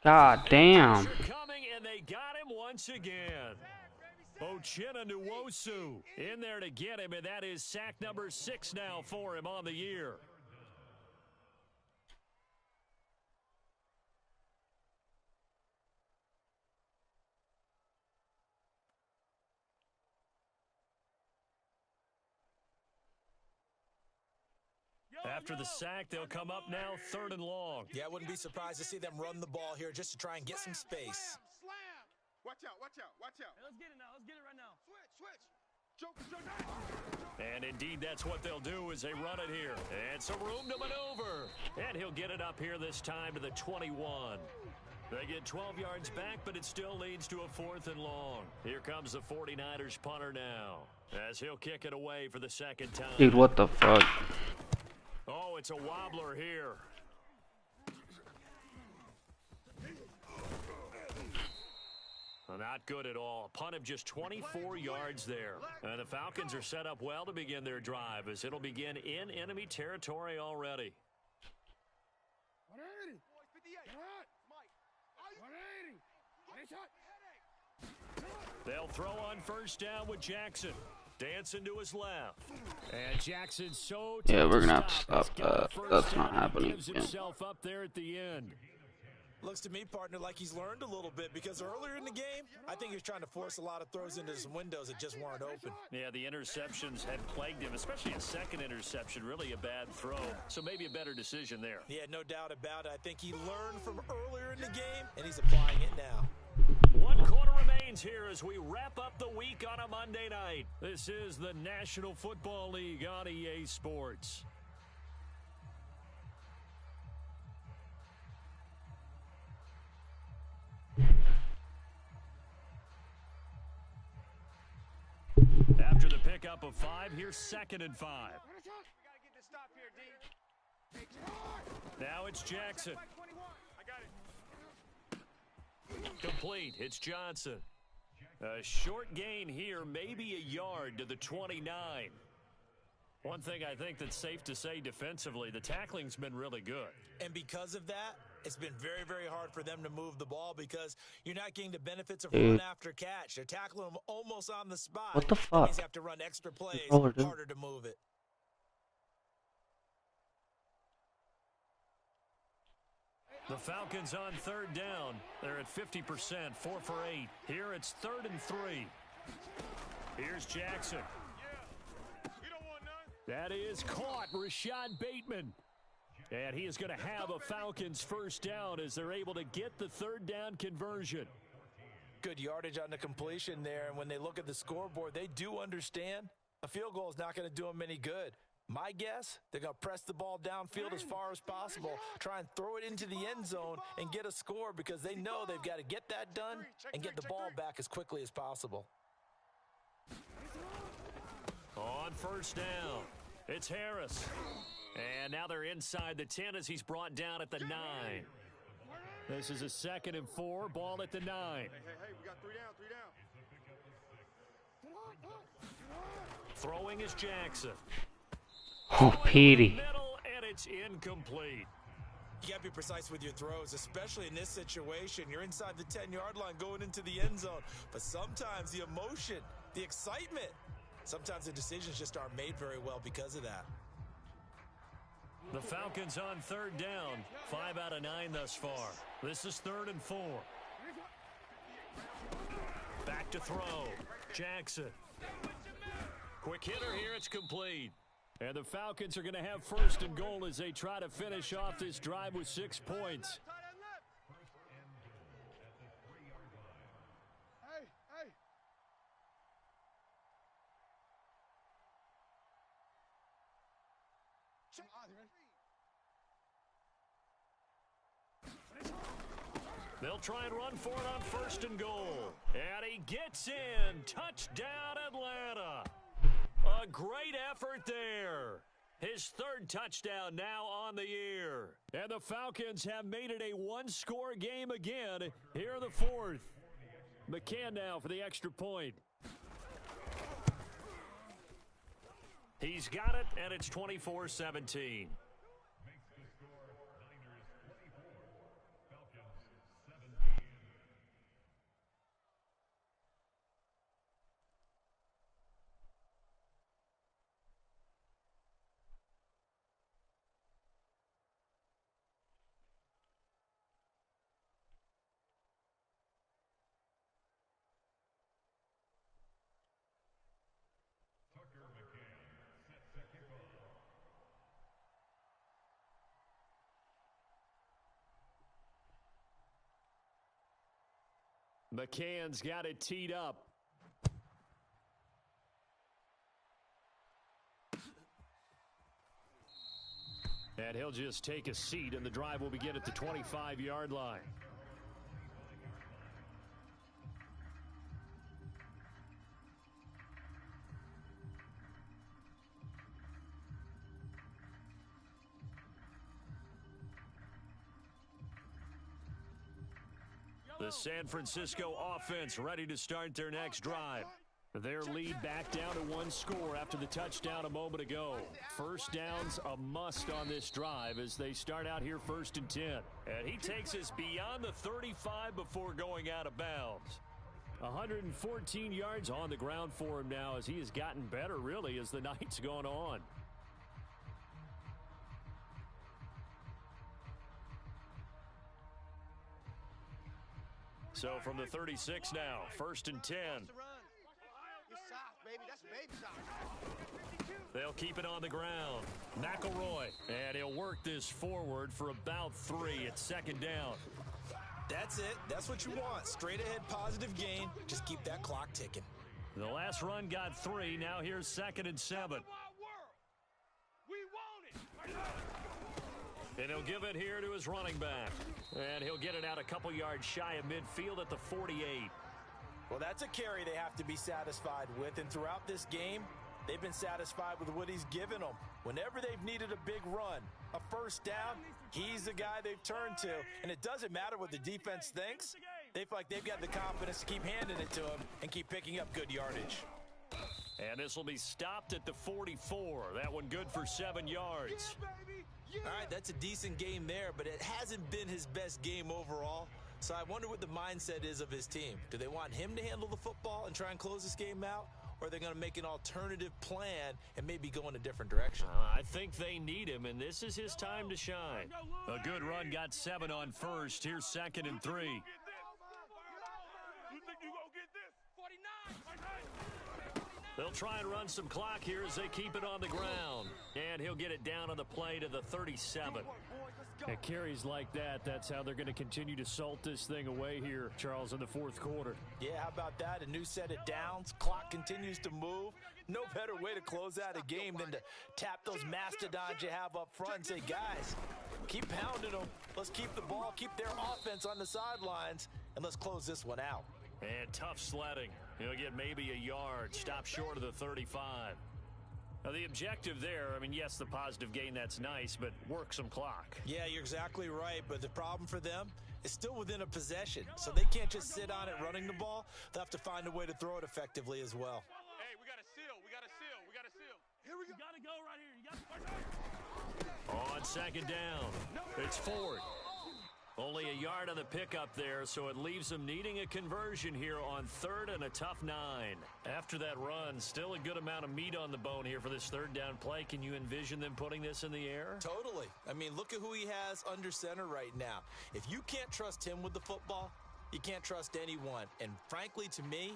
God damn. Coming, and they got him once again. Uchenna Nwosu in there to get him, and that is sack number 6 now for him on the year. After the sack, they'll come up now 3rd and long. Yeah, I wouldn't be surprised to see them run the ball here just to try and get some space. Slam. Watch out. Hey, let's get it now. Let's get it right now. Switch. And indeed, that's what they'll do as they run it here. And some room to maneuver. And he'll get it up here this time to the 21. They get 12 yards back, but it still leads to a 4th and long. Here comes the 49ers punter now, as he'll kick it away for the 2nd time. Dude, what the fuck? Oh, it's a wobbler here. Not good at all. Punt of just 24 yards there. And the Falcons are set up well to begin their drive, as it'll begin in enemy territory already. 180. 180. They'll throw on first down with Jackson. Dancing to his left. And Jackson so Yeah, we're gonna have to tough stop to stop. that. That's not happening Gives again. himself up there at the end. Looks to me, partner, like he's learned a little bit because earlier in the game, I think he was trying to force a lot of throws into some windows that just weren't open. Yeah, the interceptions had plagued him, especially a second interception, really a bad throw. So maybe a better decision there. Yeah, no doubt about it. I think he learned from earlier in the game, and he's applying it now. 1 quarter remains here as we wrap up the week on a Monday night. This is the National Football League on EA Sports. After the pickup of 5, here's 2nd and 5. We gotta get this stop here, D. Now it's Jackson. Mike 21. I got it. Complete. It's Johnson. A short gain here, maybe a yard to the 29. One thing I think that's safe to say defensively, the tackling's been really good. And because of that, it's been very, very hard for them to move the ball because you're not getting the benefits of Dude. run after catch. They're tackling them almost on the spot. What the That fuck? means they have to run extra plays, Controller, dude. harder to move it. The Falcons on 3rd down. They're at 50%, 4 for 8. Here it's 3rd and 3. Here's Jackson. We don't want none. That is caught, Rashad Bateman. And he is going to have a Falcons first down as they're able to get the 3rd down conversion. Good yardage on the completion there, and when they look at the scoreboard, they do understand a field goal is not going to do them any good. My guess, they're going to press the ball downfield as far as possible, try and throw it into the end zone and get a score because they know they've got to get that done and get the ball back as quickly as possible. On first down, it's Harris. And now they're inside the 10 as he's brought down at the 9. This is a 2nd and 4, ball at the 9. Hey, we got 3 down. Throwing is Jackson. Oh, Petey. Middle, and it's incomplete. You got to be precise with your throws, especially in this situation. You're inside the 10-yard line going into the end zone. But sometimes the emotion, the excitement, sometimes the decisions just aren't made very well because of that. The Falcons on third down. 5 out of 9 thus far. This is 3rd and 4. Back to throw. Jackson. Quick hitter here. It's complete. And the Falcons are going to have 1st and goal as they try to finish off this drive with 6 points. They'll try and run for it on 1st and goal. And he gets in. Touchdown, Atlanta. A great effort there. His 3rd touchdown now on the year. And the Falcons have made it a one-score game again here in the 4th. McCann now for the extra point. He's got it, and it's 24-17. McCann's got it teed up. And he'll just take a seat, and the drive will begin at the 25-yard line. The San Francisco offense ready to start their next drive. Their lead back down to 1 score after the touchdown a moment ago. 1st down's a must on this drive as they start out here 1st and 10. And he takes us beyond the 35 before going out of bounds. 114 yards on the ground for him now as he has gotten better really as the night's gone on. So from the 36 now, 1st and 10. They'll keep it on the ground. McElroy, and he'll work this forward for about 3 at 2nd down. That's it. That's what you want. Straight ahead positive gain. Just keep that clock ticking. The last run got 3. Now here's 2nd and 7. And he'll give it here to his running back. And he'll get it out a couple yards shy of midfield at the 48. Well, that's a carry they have to be satisfied with. And throughout this game, they've been satisfied with what he's given them. Whenever they've needed a big run, a 1st down, he's the guy they've turned to. And it doesn't matter what the defense thinks. They feel like they've got the confidence to keep handing it to him and keep picking up good yardage. And this will be stopped at the 44. That one good for 7 yards. All right, that's a decent game there, but it hasn't been his best game overall. So I wonder what the mindset is of his team. Do they want him to handle the football and try and close this game out? Or are they going to make an alternative plan and maybe go in a different direction? I think they need him, and this is his time to shine. A good run got 7 on 1st. Here's 2nd and 3. You think you gonna get this? 49! They'll try and run some clock here as they keep it on the ground. And he'll get it down on the play to the 37. At carries like that, that's how they're going to continue to salt this thing away here, Charles, in the 4th quarter. Yeah, how about that? A new set of downs. Clock continues to move. No better way to close out a game than to tap those mastodons you have up front and say, guys, keep pounding them. Let's keep the ball, keep their offense on the sidelines, and let's close this one out. And tough sledding. He'll get maybe a yard. Stop short of the 35. Now, the objective there, I mean, yes, the positive gain, that's nice, but work some clock. Yeah, you're exactly right, but the problem for them is still within a possession, so they can't just sit on it running the ball. They'll have to find a way to throw it effectively as well. Hey, we got a seal. We got a seal. We got a seal. Here we go. You gotta go right here. You gotta On second down, it's Ford. Only a yard on the pickup there, so it leaves them needing a conversion here on 3rd and a tough 9. After that run, still a good amount of meat on the bone here for this 3rd down play. Can you envision them putting this in the air? Totally. I mean, look at who he has under center right now. If you can't trust him with the football, you can't trust anyone. And frankly, to me,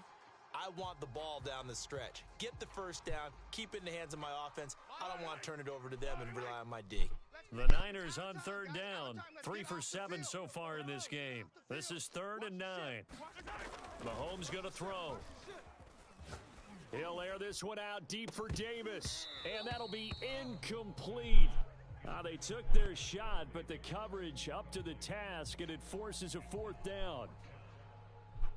I want the ball down the stretch. Get the first down, keep it in the hands of my offense. I don't want to turn it over to them and rely on my D. The Niners on 3rd down. 3 for 7 so far in this game. This is 3rd and 9. Mahomes going to throw. He'll air this one out deep for Davis. And that'll be incomplete. They took their shot, but the coverage up to the task, and it forces a 4th down.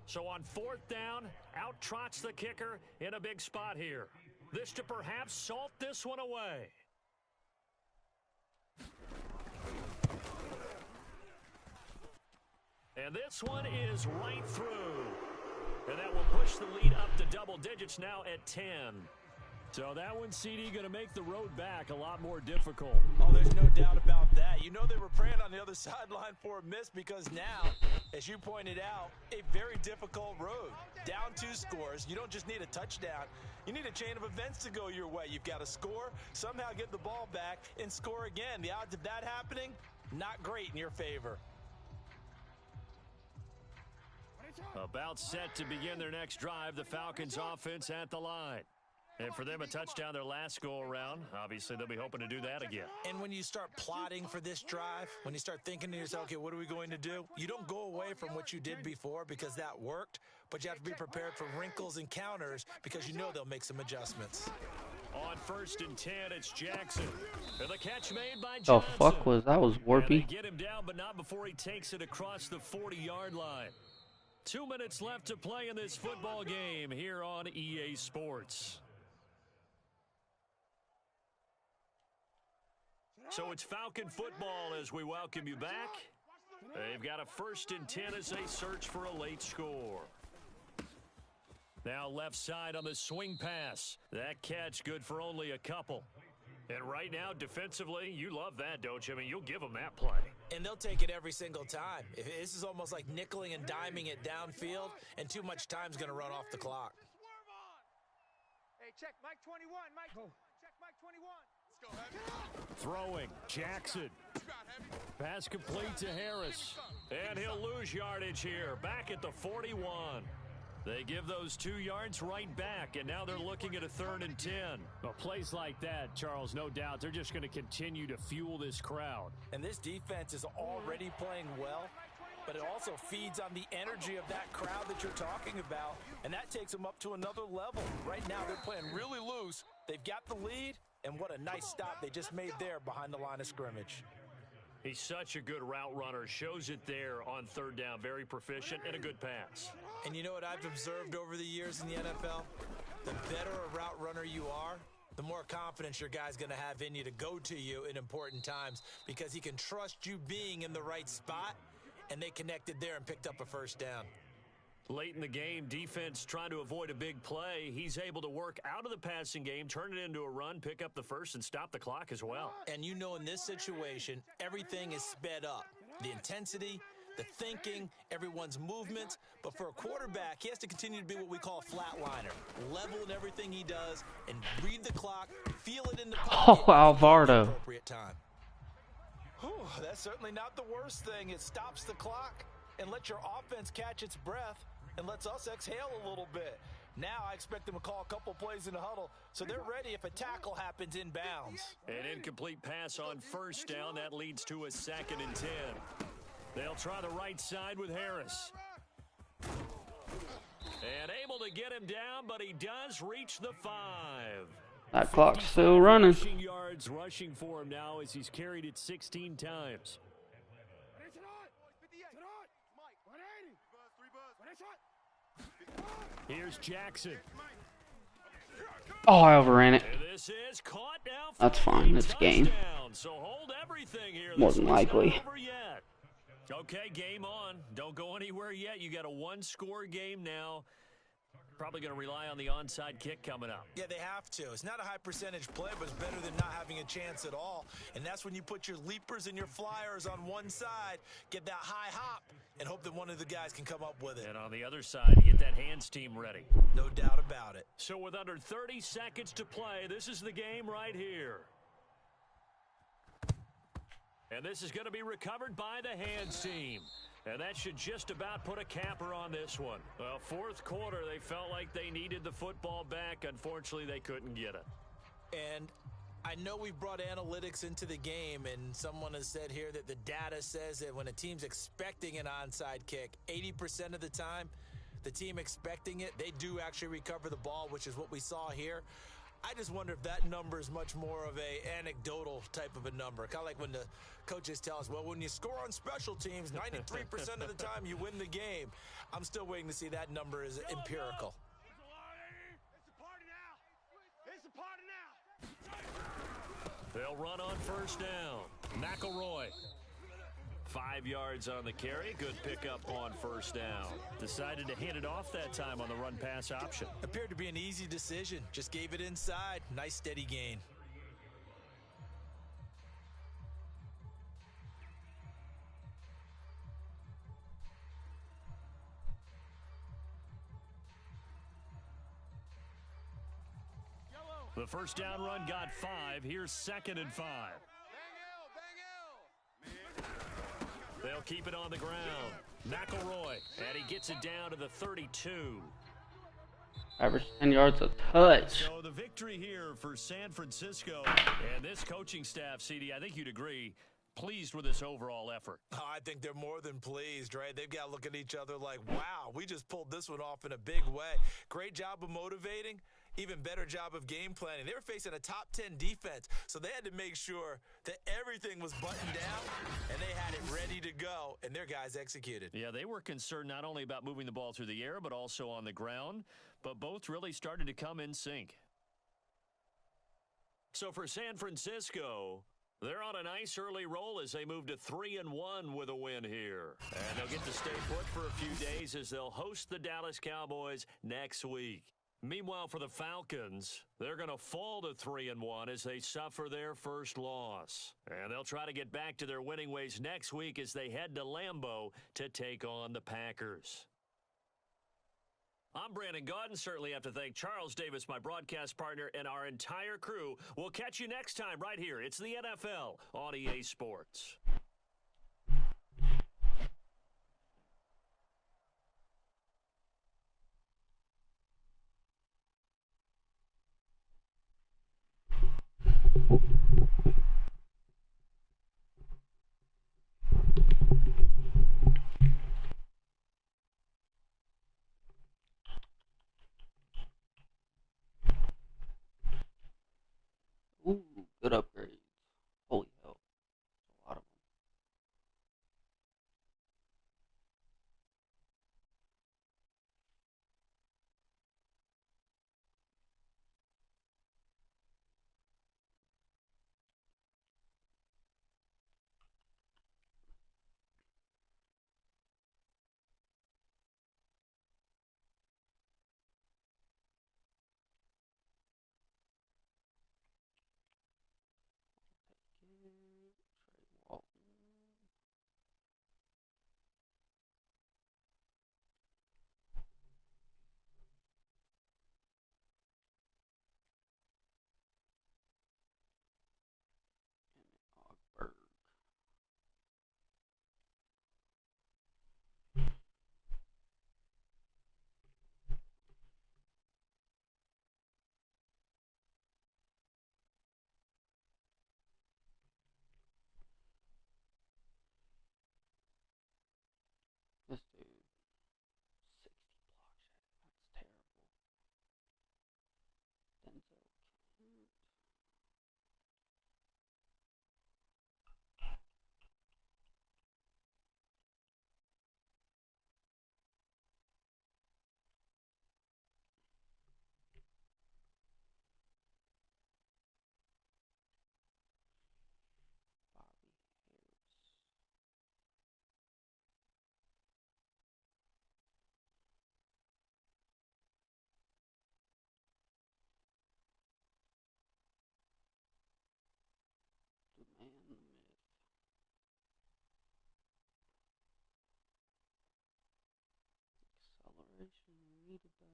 So on 4th down, out trots the kicker in a big spot here. This to perhaps salt this one away. And this one is right through. And that will push the lead up to double digits now at 10. So that one, CD, going to make the road back a lot more difficult. Oh, there's no doubt about that. You know they were praying on the other sideline for a miss because now, as you pointed out, a very difficult road. Down 2 scores. You don't just need a touchdown. You need a chain of events to go your way. You've got to score, somehow get the ball back, and score again. The odds of that happening, not great in your favor. About set to begin their next drive, the Falcons offense at the line. And for them, a touchdown their last go-around. Obviously, they'll be hoping to do that again. And when you start plotting for this drive, when you start thinking to yourself, okay, what are we going to do? You don't go away from what you did before because that worked, but you have to be prepared for wrinkles and counters because you know they'll make some adjustments. On 1st and 10, it's Jackson. And the catch made by The Johnson. fuck was that? Was warpy. And they get him down, but not before he takes it across the 40-yard line. 2 minutes left to play in this football game here on EA Sports. So it's Falcon football as we welcome you back. They've got a 1st and 10 as they search for a late score. Now left side on the swing pass. That catch good for only a couple. And right now, defensively, you love that, don't you? I mean, you'll give them that play. And they'll take it every single time. This is almost like nickeling and diming it downfield, and too much time's going to run off the clock. Hey, check Mike 21. Mike, check Mike 21. Throwing, Jackson. Pass complete to Harris. And he'll lose yardage here, back at the 41. They give those 2 yards right back, and now they're looking at a 3rd and 10. Well, plays like that, Charles, no doubt, they're just going to continue to fuel this crowd. And this defense is already playing well, but it also feeds on the energy of that crowd that you're talking about, and that takes them up to another level. Right now, they're playing really loose. They've got the lead, and what a nice stop they just made there behind the line of scrimmage. He's such a good route runner. Shows it there on 3rd down. Very proficient and a good pass. And you know what I've observed over the years in the NFL? The better a route runner you are, the more confidence your guy's going to have in you to go to you in important times because he can trust you being in the right spot, and they connected there and picked up a 1st down. Late in the game, defense trying to avoid a big play. He's able to work out of the passing game, turn it into a run, pick up the 1st, and stop the clock as well. And you know in this situation, everything is sped up. The intensity, the thinking, everyone's movements. But for a quarterback, he has to continue to be what we call a flatliner. Level in everything he does and read the clock, feel it in the pocket. Oh, Alvarado. At the appropriate time. Whew, that's certainly not the worst thing. It stops the clock and lets your offense catch its breath and lets us exhale a little bit. Now I expect them to call a couple plays in the huddle, so they're ready if a tackle happens inbounds. An incomplete pass on 1st down. That leads to a 2nd and 10. They'll try the right side with Harris. And able to get him down, but he does reach the 5. That clock's still running. Rushing yards rushing for him now as he's carried it 16 times. Here's Jackson. Oh, I overran it. This is caught now. That's fine. It's game. So hold everything here. More than likely. Okay, game on. Don't go anywhere yet. You got a 1-score game now. Probably going to rely on the onside kick coming up. Yeah, they have to. It's not a high percentage play, but it's better than not having a chance at all. And that's when you put your leapers and your flyers on one side, get that high hop, and hope that one of the guys can come up with it. And on the other side, get that hands team ready. No doubt about it. So with under 30 seconds to play, this is the game right here. And this is going to be recovered by the hands team. And that should just about put a capper on this one. Well, fourth quarter, they felt like they needed the football back. Unfortunately, they couldn't get it. And I know we've brought analytics into the game, and someone has said here that the data says that when a team's expecting an onside kick, 80% of the time, the team expecting it, they do actually recover the ball, which is what we saw here. I just wonder if that number is much more of a anecdotal type of a number. Kind of like when the coaches tell us, well, when you score on special teams, 93% of the time you win the game. I'm still waiting to see that number is empirical. It's a party now. It's a party now. They'll run on first down. McElroy. 5 yards on the carry. Good pickup on first down. Decided to hand it off that time on the run-pass option. Appeared to be an easy decision. Just gave it inside. Nice steady gain. The first down run got 5. Here's 2nd and 5. They'll keep it on the ground. McElroy, and he gets it down to the 32. Average 10 yards a touch. So the victory here for San Francisco. And this coaching staff, CD, I think you'd agree, pleased with this overall effort. Oh, I think they're more than pleased, right? They've got to look at each other like, wow, we just pulled this one off in a big way. Great job of motivating. Even better job of game planning. They were facing a top 10 defense, so they had to make sure that everything was buttoned down, and they had it ready to go, and their guys executed. Yeah, they were concerned not only about moving the ball through the air, but also on the ground, but both really started to come in sync. So for San Francisco, they're on a nice early roll as they move to 3-1 with a win here. And they'll get to stay put for a few days as they'll host the Dallas Cowboys next week. Meanwhile, for the Falcons, they're going to fall to 3-1 as they suffer their first loss. And they'll try to get back to their winning ways next week as they head to Lambeau to take on the Packers. I'm Brandon Gaudin. Certainly have to thank Charles Davis, my broadcast partner, and our entire crew. We'll catch you next time right here. It's the NFL on EA Sports. Ooh, good upgrades. Holy hell. A lot of them. needed that.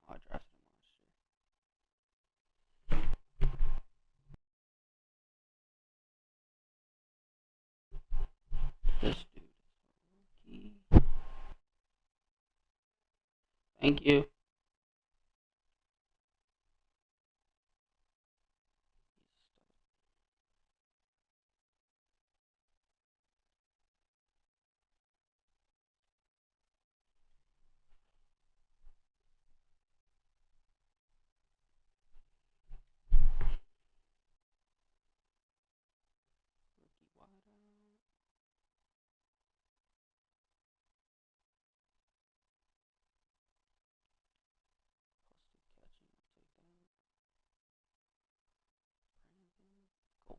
I drafted him last year. This dude is a rookie. Thank you. Rookie wideout. Plus 2 catching. I'll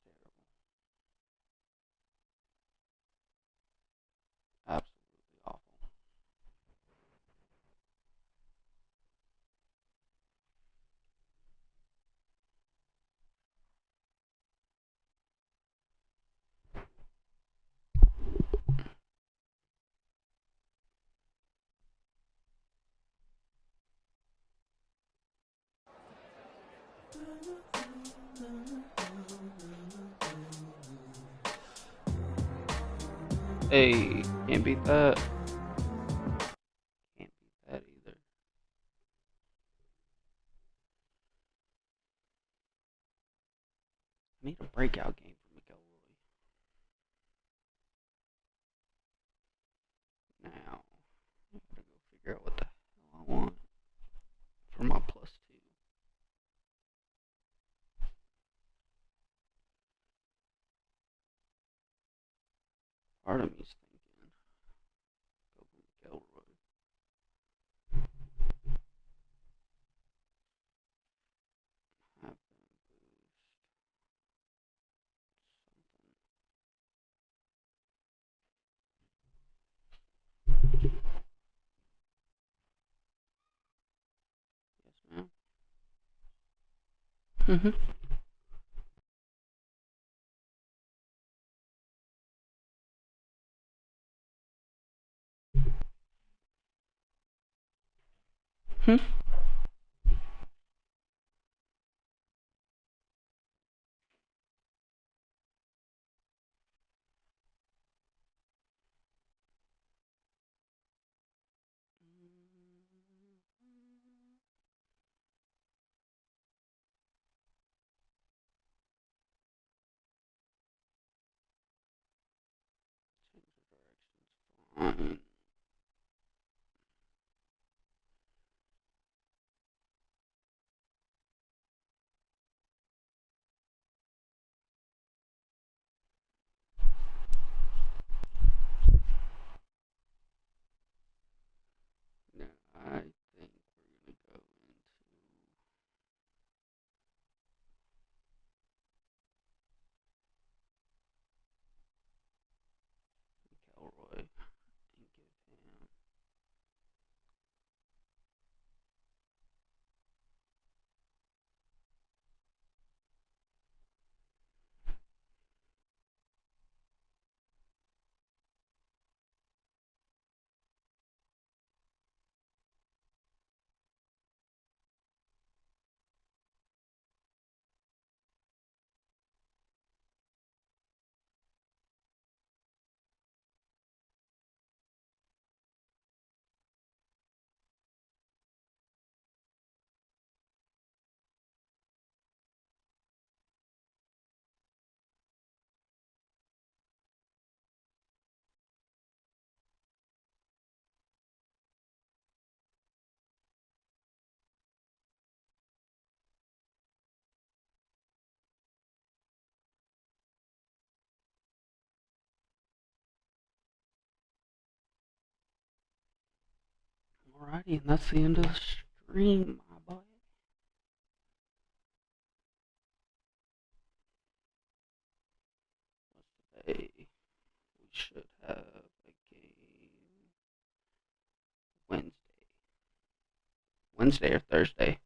take that. Brandon Goldsberry. Absolutely awful. Hey, can't beat that. Can't beat that either. I need a breakout game for McElroy. Now, I gotta go figure out what the hell I want for my +2. Part of me's thinking, go for McElroy. Have them boost something. Yes, ma'am. Hmm. Change the directions. Fine. Alrighty, and that's the end of the stream, my boy. Today we should have a game Wednesday or Thursday.